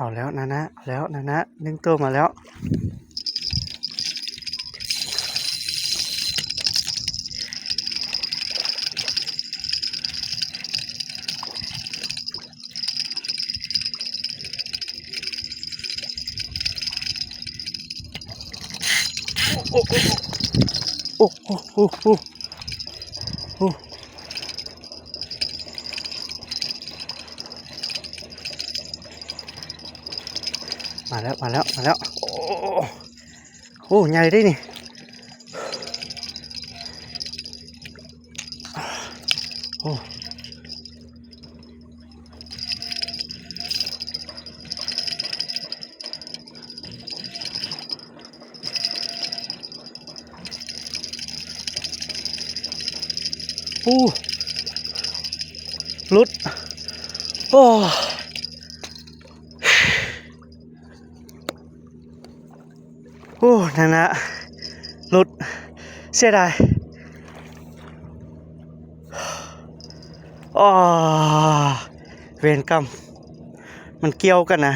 เอาแล้วนะเอาแล้วนะดึงตัวมาแล้วโอ้โอ้โอ้โอ้โอ้โอ้โอ้มาแล้วโอ้โอ้ใหญ่ได้นี่โอ้โอ้หลุดโอ้โอ้นะหลุดเสียดายอ๋อเวรกรรมมันเกี่ยวกันนะ